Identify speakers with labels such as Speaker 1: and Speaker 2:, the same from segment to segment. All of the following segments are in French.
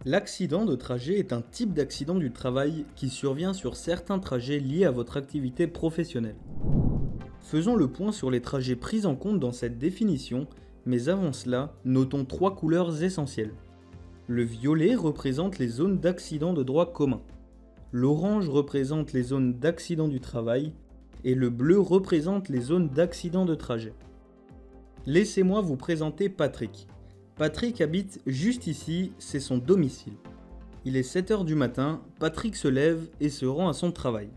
Speaker 1: L'accident de trajet est un type d'accident du travail qui survient sur certains trajets liés à votre activité professionnelle. Faisons le point sur les trajets pris en compte dans cette définition, mais avant cela, notons 3 couleurs essentielles. Le violet représente les zones d'accident de droit commun. L'orange représente les zones d'accident du travail et le bleu représente les zones d'accident de trajet. Laissez-moi vous présenter Patrick. Patrick habite juste ici, c'est son domicile. Il est 7 h du matin, Patrick se lève et se rend à son travail.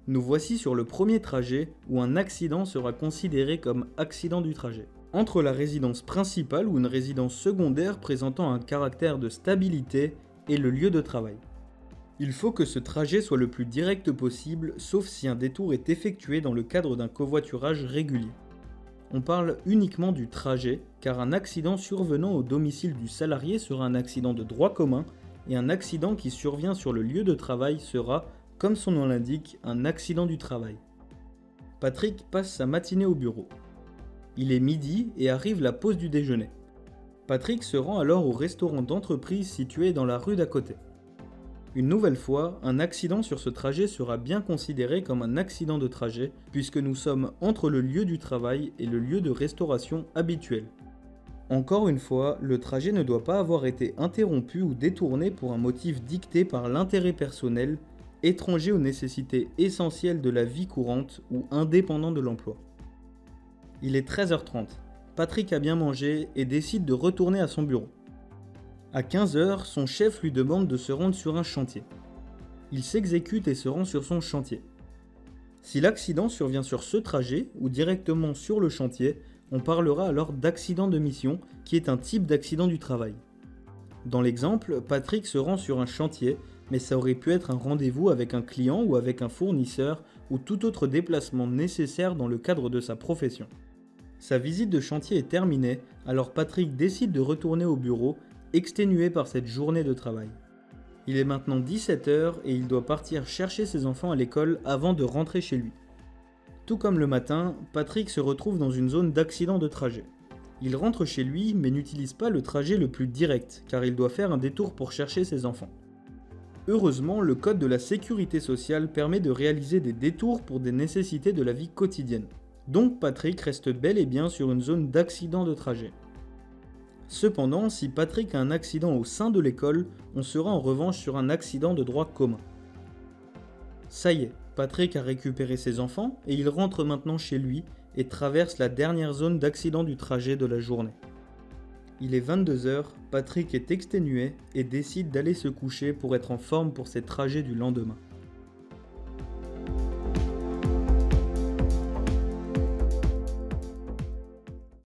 Speaker 1: Nous voici sur le premier trajet où un accident sera considéré comme accident du trajet. Entre la résidence principale ou une résidence secondaire présentant un caractère de stabilité et le lieu de travail. Il faut que ce trajet soit le plus direct possible, sauf si un détour est effectué dans le cadre d'un covoiturage régulier. On parle uniquement du trajet, car un accident survenant au domicile du salarié sera un accident de droit commun, et un accident qui survient sur le lieu de travail sera, comme son nom l'indique, un accident du travail. Patrick passe sa matinée au bureau. Il est midi et arrive la pause du déjeuner. Patrick se rend alors au restaurant d'entreprise situé dans la rue d'à côté. Une nouvelle fois, un accident sur ce trajet sera bien considéré comme un accident de trajet puisque nous sommes entre le lieu du travail et le lieu de restauration habituel. Encore une fois, le trajet ne doit pas avoir été interrompu ou détourné pour un motif dicté par l'intérêt personnel, étranger aux nécessités essentielles de la vie courante ou indépendant de l'emploi. Il est 13h30. Patrick a bien mangé et décide de retourner à son bureau. À 15 h, son chef lui demande de se rendre sur un chantier. Il s'exécute et se rend sur son chantier. Si l'accident survient sur ce trajet ou directement sur le chantier, on parlera alors d'accident de mission, qui est un type d'accident du travail. Dans l'exemple, Patrick se rend sur un chantier, mais ça aurait pu être un rendez-vous avec un client ou avec un fournisseur ou tout autre déplacement nécessaire dans le cadre de sa profession. Sa visite de chantier est terminée, alors Patrick décide de retourner au bureau, exténué par cette journée de travail. Il est maintenant 17 h et il doit partir chercher ses enfants à l'école avant de rentrer chez lui. Tout comme le matin, Patrick se retrouve dans une zone d'accident de trajet. Il rentre chez lui mais n'utilise pas le trajet le plus direct car il doit faire un détour pour chercher ses enfants. Heureusement, le code de la sécurité sociale permet de réaliser des détours pour des nécessités de la vie quotidienne. Donc Patrick reste bel et bien sur une zone d'accident de trajet. Cependant, si Patrick a un accident au sein de l'école, on sera en revanche sur un accident de droit commun. Ça y est, Patrick a récupéré ses enfants et il rentre maintenant chez lui et traverse la dernière zone d'accident du trajet de la journée. Il est 22 h, Patrick est exténué et décide d'aller se coucher pour être en forme pour ses trajets du lendemain.